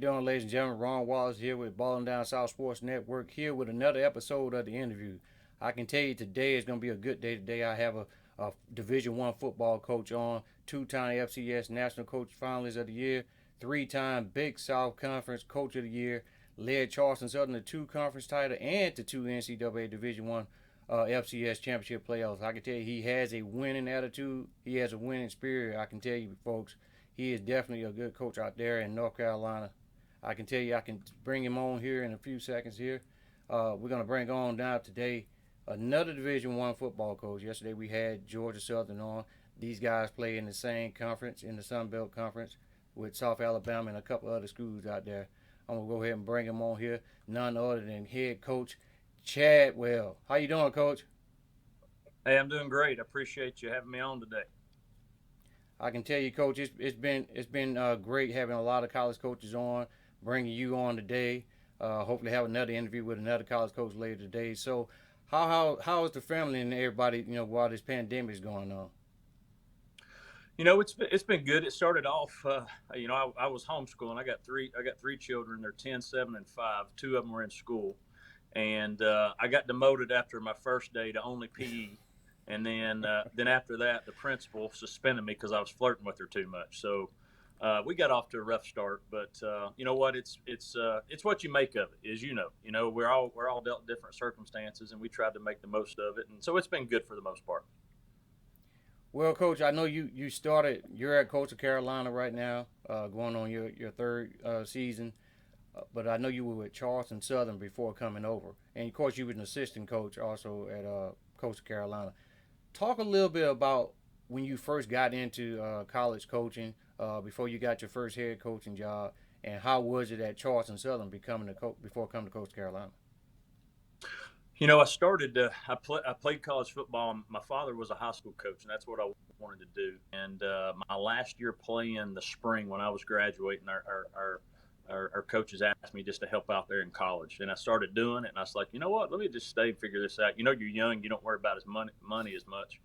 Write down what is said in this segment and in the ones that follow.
doing, ladies and gentlemen? Ron Wallace here with Balling Down South Sports Network, here with another episode of the interview. I can tell you today is going to be a good day. Today I have a Division One football coach on, two-time FCS National Coach Finalist of the Year, three-time Big South Conference Coach of the Year, led Charleston Southern to two conference title and to two NCAA Division One FCS championship playoffs. I can tell you he has a winning attitude. He has a winning spirit. I can tell you, folks, he is definitely a good coach out there in North Carolina. I can tell you I can bring him on here in a few seconds here. We're going to bring on now today another Division One football coach. Yesterday we had Georgia Southern on. These guys play in the same conference, in the Sun Belt Conference, with South Alabama and a couple other schools out there. I'm going to go ahead and bring him on here. None other than head coach Chadwell. How you doing, Coach? Hey, I'm doing great. I appreciate you having me on today. I can tell you, Coach, it's been great having a lot of college coaches on, bringing you on today. Hopefully, have another interview with another college coach later today. So, how is the family and everybody, while this pandemic is going on? It's been good. It started off, I was homeschooling. I got three children. They're 10, 7, and 5. Two of them were in school, and I got demoted after my first day to only PE. And then after that, the principal suspended me because I was flirting with her too much. So we got off to a rough start. But you know what? It's what you make of it, as you know. We're all dealt different circumstances, and we tried to make the most of it. And so it's been good for the most part. Well, Coach, I know you started. You're at Coastal Carolina right now, going on your third season. But I know you were with Charleston Southern before coming over, and of course you were an assistant coach also at Coastal Carolina. Talk a little bit about when you first got into college coaching, before you got your first head coaching job, and how was it at Charleston Southern becoming a coach before coming to Coastal Carolina? I started. I played college football. My father was a high school coach, and that's what I wanted to do. And my last year playing the spring when I was graduating, our coaches asked me just to help out there in college, and I started doing it. And I was like, you know what? Let me just stay and figure this out. You're young. You don't worry about as money as much.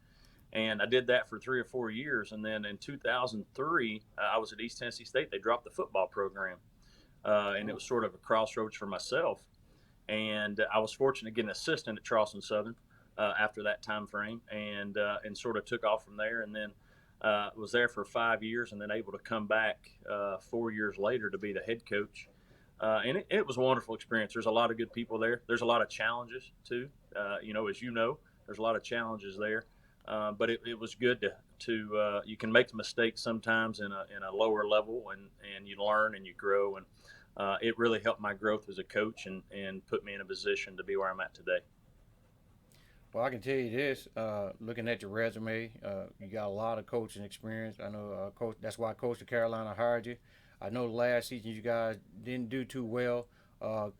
And I did that for 3 or 4 years. And then in 2003, I was at East Tennessee State. They dropped the football program, and it Oh, was sort of a crossroads for myself. And I was fortunate to get an assistant at Charleston Southern after that time frame, and sort of took off from there. And then was there for 5 years, and then able to come back 4 years later to be the head coach. And it was a wonderful experience. There's a lot of good people there. There's a lot of challenges too. As you know, there's a lot of challenges there. But it was good to you can make mistakes sometimes in a lower level, and you learn and you grow, and it really helped my growth as a coach, and put me in a position to be where I'm at today. well, I can tell you this. Looking at your resume, you got a lot of coaching experience. I know, coach. That's why Coastal Carolina hired you. I know last season you guys didn't do too well,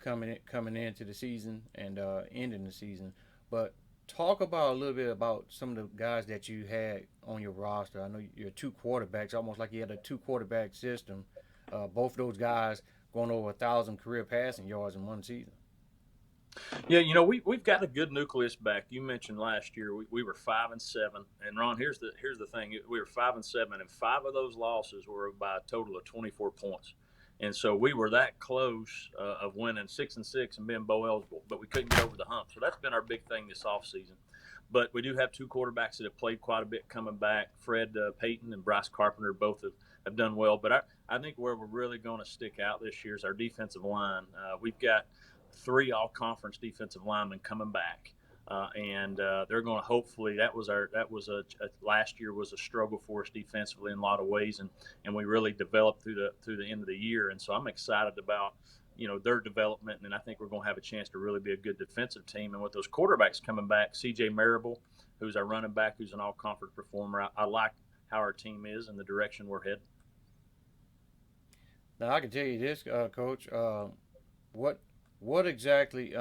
coming into the season and ending the season. But talk about a little bit about some of the guys that you had on your roster. I know you're two quarterbacks, almost like you had a two quarterback system. Both of those guys going over 1,000 career passing yards in one season. Yeah, we've got a good nucleus back. You mentioned last year we were 5-7, and Ron, here's the thing: we were 5-7, and five of those losses were by a total of 24 points. And so we were that close of winning 6-6 and being bowl eligible, but we couldn't get over the hump. So that's been our big thing this offseason. But we do have two quarterbacks that have played quite a bit coming back. Fred Payton and Bryce Carpenter both have done well. But I think where we're really going to stick out this year is our defensive line. We've got three all-conference defensive linemen coming back. And they're going to hopefully last year was a struggle for us defensively in a lot of ways, and we really developed through the end of the year. And so I'm excited about their development, and I think we're going to have a chance to really be a good defensive team. And with those quarterbacks coming back, CJ Mirabal, who's our running back, who's an all-conference performer, I like how our team is and the direction we're headed. Now I can tell you this, Coach. What what exactly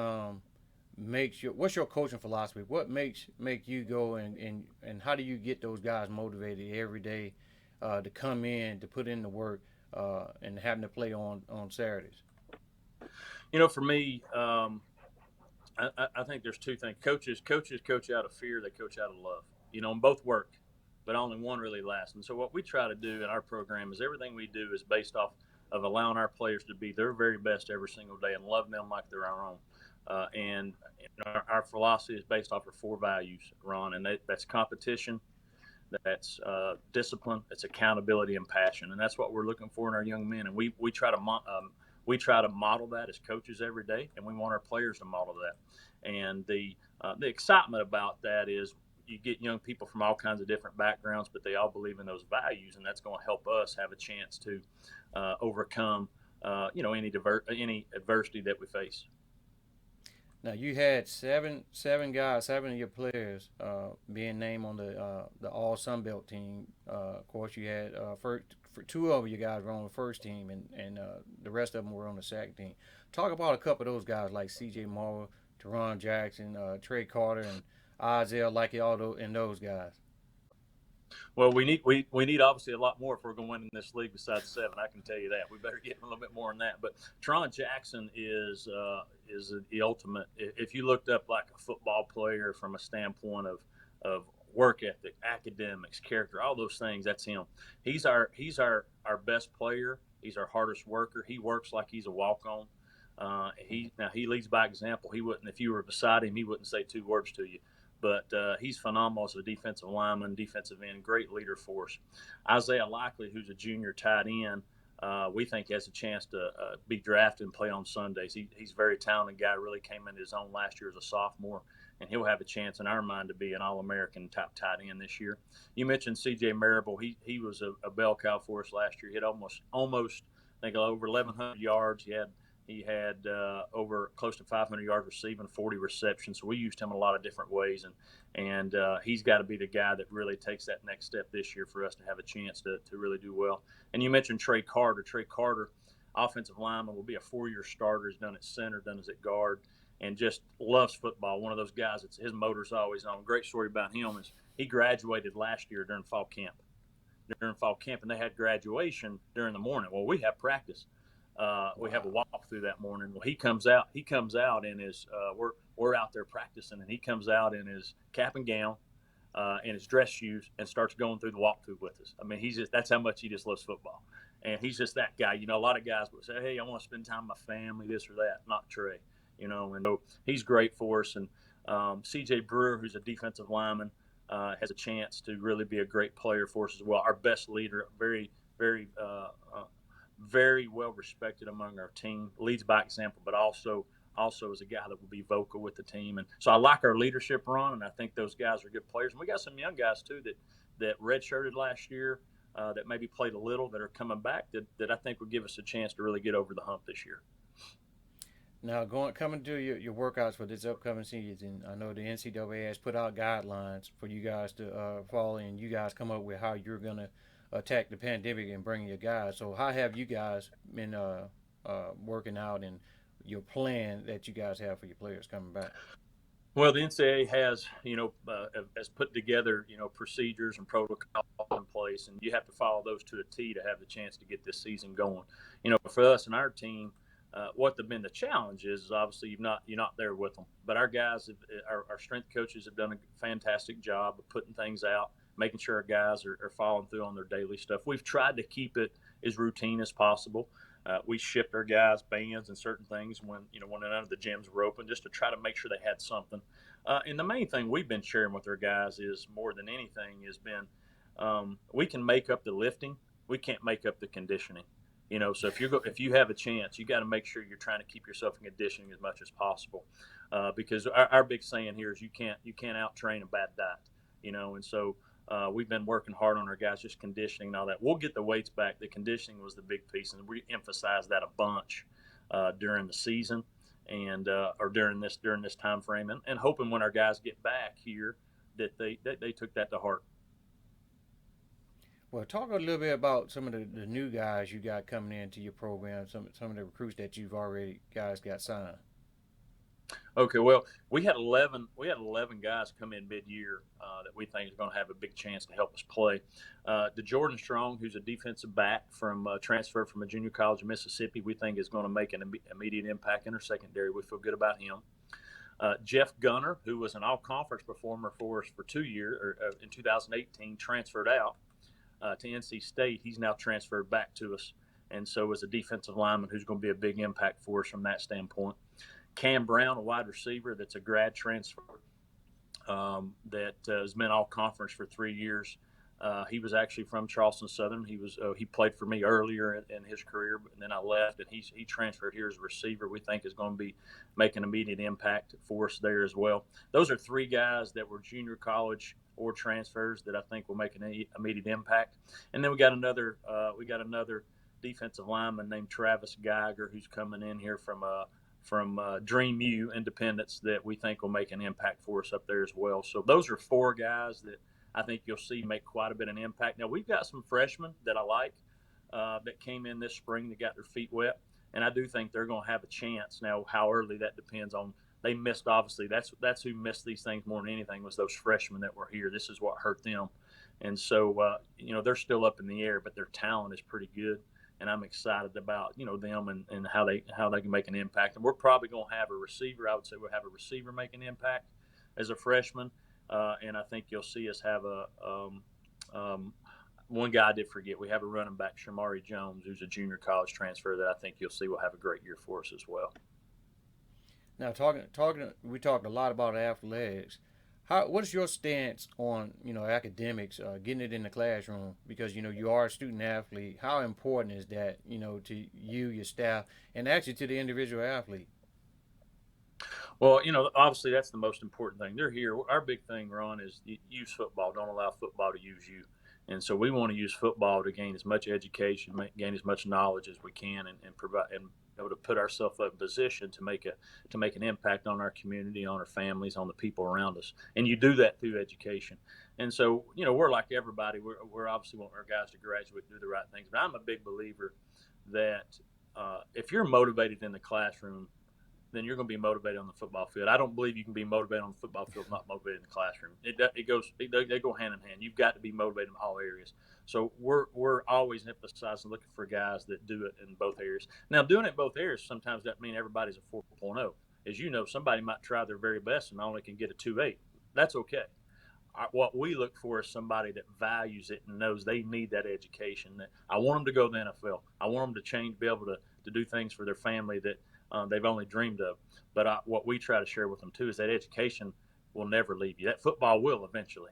makes your what's your coaching philosophy? What make you go and how do you get those guys motivated every day to come in to put in the work and having to play on Saturdays? For me, I think there's two things. Coaches coach out of fear. They coach out of love. And both work, but only one really lasts. And so what we try to do in our program is everything we do is based off of allowing our players to be their very best every single day and love them like they're our own. And our philosophy is based off of 4 values, Ron, and that's competition, that's discipline, it's accountability, and passion, and that's what we're looking for in our young men. And we try to model that as coaches every day, and we want our players to model that. And the excitement about that is you get young people from all kinds of different backgrounds, but they all believe in those values, and that's going to help us have a chance to overcome any adversity that we face. Now you had seven guys, 7 of your players being named on the All Sun Belt team. Of course, you had first 2 of you guys were on the first team, and the rest of them were on the second team. Talk about a couple of those guys like C.J. Morrow, Teron Jackson, Trey Carter, and Isaiah like and those guys. Well, we need obviously a lot more if we're going to win in this league besides 7. I can tell you that. We better get a little bit more than that. But Teron Jackson is the ultimate. If you looked up like a football player from a standpoint of work ethic, academics, character, all those things, that's him. He's our best player. He's our hardest worker. He works like he's a walk on. He leads by example. He wouldn't, if you were beside him, he wouldn't say 2 words to you. But he's phenomenal as a defensive lineman, defensive end, great leader for us. Isaiah Likely, who's a junior tight end, we think has a chance to be drafted and play on Sundays. He's a very talented guy, really came into his own last year as a sophomore, and he'll have a chance in our mind to be an All-American top tight end this year. You mentioned C.J. Mirabal. He was a bell cow for us last year. He had almost I think over 1,100 yards. He had over close to 500 yards receiving, 40 receptions. So we used him in a lot of different ways, and he's got to be the guy that really takes that next step this year for us to have a chance to really do well. And you mentioned Trey Carter. Trey Carter, offensive lineman, will be a 4-year starter. He's done at center, done as at guard, and just loves football. One of those guys, his motor's always on. Great story about him is he graduated last year during fall camp, and they had graduation during the morning. Well, we have practice. We have a walkthrough that morning. Well, he comes out in his we're out there practicing, and he comes out in his cap and gown and his dress shoes and starts going through the walkthrough with us. I mean, that's how much he just loves football, and he's just that guy. A lot of guys would say, "Hey, I want to spend time with my family, this or that." Not Trey, and so he's great for us. And C.J. Brewer, who's a defensive lineman, has a chance to really be a great player for us as well. Our best leader, very, very well respected among our team, leads by example, but also is a guy that will be vocal with the team. And so I like our leadership, Ron, and I think those guys are good players. And we got some young guys too that redshirted last year, that maybe played a little, that are coming back, that I think will give us a chance to really get over the hump this year. Now, coming to your workouts for this upcoming season, I know the NCAA has put out guidelines for you guys to follow, and you guys come up with how you're going to attack the pandemic and bring your guys. So how have you guys been working out, and your plan that you guys have for your players coming back? Well, the NCAA has put together, procedures and protocols in place, and you have to follow those to a T to have the chance to get this season going. For us and our team, what have been the challenge is obviously you're not there with them. But our guys, our strength coaches have done a fantastic job of putting things out, making sure our guys are following through on their daily stuff. We've tried to keep it as routine as possible. We shipped our guys bands and certain things when none of the gyms were open, just to try to make sure they had something. And the main thing we've been sharing with our guys is, more than anything, has been we can make up the lifting, we can't make up the conditioning. So if you have a chance, you got to make sure you're trying to keep yourself in conditioning as much as possible, because our big saying here is you can't out train a bad diet. And so we've been working hard on our guys, just conditioning and all that. We'll get the weights back. The conditioning was the big piece, and we emphasized that a bunch during the season and or during this time frame, and hoping when our guys get back here that they took that to heart. Well, talk a little bit about some of the new guys you got coming into your program, some of the recruits that you've already guys got signed. Okay, well, we had 11 guys come in mid-year that we think is going to have a big chance to help us play. The Jordan Strong, who's a defensive back from transfer from a junior college in Mississippi, we think is going to make an immediate impact in our secondary. We feel good about him. Jeff Gunner, who was an all-conference performer for us for 2 years, in 2018, transferred out to NC State. He's now transferred back to us, and so is a defensive lineman who's going to be a big impact for us from that standpoint. Cam Brown, a wide receiver that's a grad transfer that has been all conference for 3 years. He was actually from Charleston Southern. He played for me earlier in his career, but then I left, and he transferred here as a receiver. We think is going to be making immediate impact for us there as well. Those are 3 guys that were junior college or transfers that I think will make an immediate impact. And then we got another defensive lineman named Travis Geiger who's coming in here from Dream U Independence that we think will make an impact for us up there as well. So those are 4 guys that I think you'll see make quite a bit of an impact. Now, we've got some freshmen that I like that came in this spring that got their feet wet, and I do think they're going to have a chance. Now, how early, that depends on – they missed, obviously. That's who missed these things more than anything was those freshmen that were here. This is what hurt them. And so, they're still up in the air, but their talent is pretty good. And I'm excited about, them and how they can make an impact. And we're probably going to have a receiver. I would say we'll have a receiver make an impact as a freshman. And I think you'll see us have one guy I did forget. We have a running back, Shamari Jones, who's a junior college transfer that I think you'll see will have a great year for us as well. Now, we talked a lot about athletics. What is your stance on academics, getting it in the classroom? Because you are a student athlete. How important is that to you, your staff, and actually to the individual athlete? Well, obviously that's the most important thing. They're here. Our big thing, Ron, is use football. Don't allow football to use you. And so we want to use football to gain as much education, gain as much knowledge as we can, and provide and be able to put ourselves in position to make an impact on our community, on our families, on the people around us. And you do that through education. And so we're like everybody. We're obviously want our guys to graduate, do the right things. But I'm a big believer that if you're motivated in the classroom, then you're going to be motivated on the football field. I don't believe you can be motivated on the football field, not motivated in the classroom. They go hand in hand. You've got to be motivated in all areas. So we're always emphasizing looking for guys that do it in both areas. Now, doing it in both areas sometimes doesn't mean everybody's a 4.0. As you know, somebody might try their very best and only can get a 2.8. That's okay. What we look for is somebody that values it and knows they need that education. That I want them to go to the NFL. I want them to change, be able to do things for their family that they've only dreamed of. But what we try to share with them, too, is that education will never leave you. That football will eventually.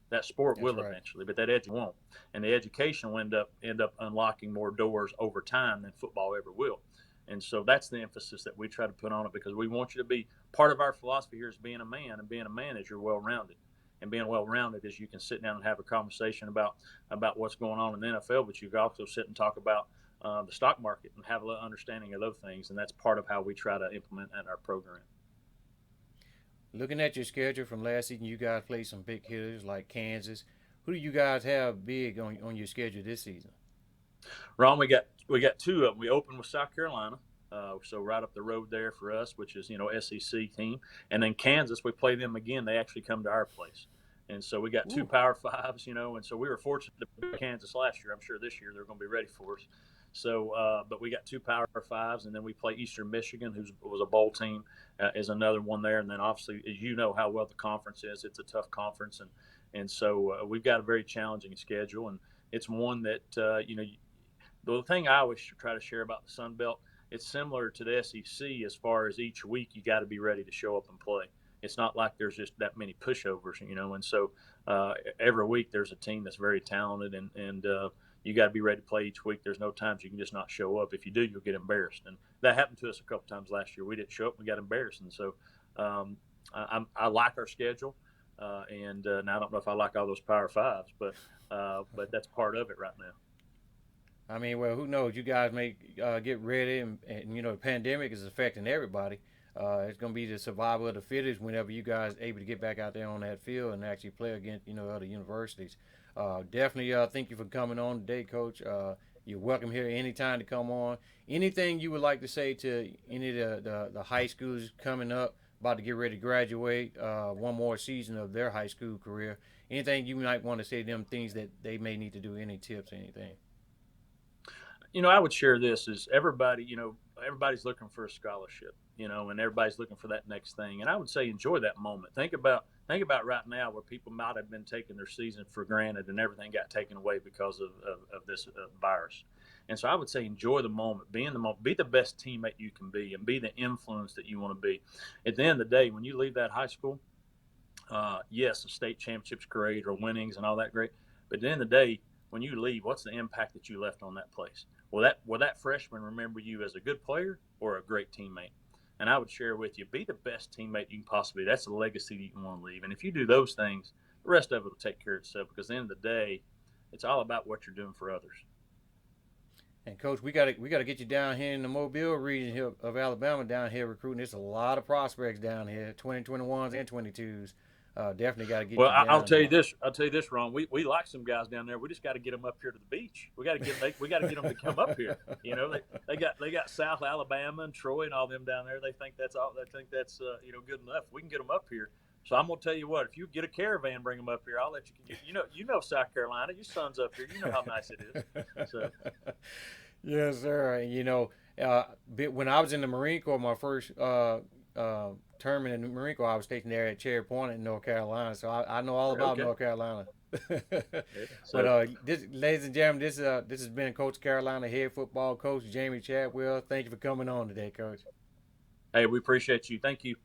That sport will eventually, but that education won't. And the education will end up unlocking more doors over time than football ever will. And so that's the emphasis that we try to put on it, because we want you to be part of our philosophy here is being a man, and being a man is you're well-rounded. And being well-rounded is you can sit down and have a conversation about what's going on in the NFL, but you can also sit and talk about the stock market and have a little understanding of those things. And that's part of how we try to implement in our program. Looking at your schedule from last season, you guys played some big hitters like Kansas. Who do you guys have big on your schedule this season? Ron, we got 2 of them. We opened with South Carolina, so right up the road there for us, which is SEC team. And then Kansas, we play them again. They actually come to our place. And so we got 2 Power Fives, and so we were fortunate to beat Kansas last year. I'm sure this year they're going to be ready for us. So, but we got 2 Power Fives, and then we play Eastern Michigan, who was a bowl team, is another one there. And then obviously, as you know how well the conference is, it's a tough conference, and so we've got a very challenging schedule, and it's one that the thing I always try to share about the Sun Belt, it's similar to the SEC as far as each week you got to be ready to show up and play. It's not like there's just that many pushovers, and so every week there's a team that's very talented, and you got to be ready to play each week. There's no times you can just not show up. If you do, you'll get embarrassed. And that happened to us a couple times last year. We didn't show up, we got embarrassed. And so I like our schedule, and now I don't know if I like all those Power Fives, but that's part of it right now. I mean, well, who knows? You guys may get ready, and the pandemic is affecting everybody. It's going to be the survival of the fittest whenever you guys are able to get back out there on that field and actually play against other universities. Definitely thank you for coming on today, Coach. You're welcome here anytime to come on. Anything you would like to say to any of the high schools coming up, about to get ready to graduate, one more season of their high school career? Anything you might want to say to them, things that they may need to do, any tips, anything? I would share this is everybody's looking for a scholarship, and everybody's looking for that next thing. And I would say enjoy that moment. Think about right now where people might have been taking their season for granted and everything got taken away because of this virus. And so I would say enjoy the moment, be in the moment, be the best teammate you can be, and be the influence that you want to be. At the end of the day, when you leave that high school, yes, the state championship's great or winnings and all that great, but at the end of the day, when you leave, what's the impact that you left on that place? Will that freshman remember you as a good player or a great teammate? And I would share with you, be the best teammate you can possibly be. That's the legacy that you can want to leave. And if you do those things, the rest of it will take care of itself, because at the end of the day, it's all about what you're doing for others. And coach, we gotta get you down here in the Mobile region here of Alabama down here recruiting. There's a lot of prospects down here, 2021s and 22s. Definitely got to get Well, you I'll down tell you there. this. I'll tell you this, Ron. We like some guys down there. We just got to get them up here to the beach. We got to get them to come up here. You know, they got South Alabama and Troy and all them down there. They think that's all. They think that's good enough. We can get them up here. So I'm gonna tell you what. If you get a caravan, bring them up here. I'll let you. You know South Carolina. Your son's up here. You know how nice it is. So Yes, sir. And when I was in the Marine Corps, my first term in the Marine Corps, I was stationed there at Cherry Point in North Carolina, so I know all about okay. North Carolina. Yeah. But So ladies and gentlemen, this has been Coach Carolina head football coach Jamey Chadwell. Thank you for coming on today, Coach. hey, we appreciate you. Thank you.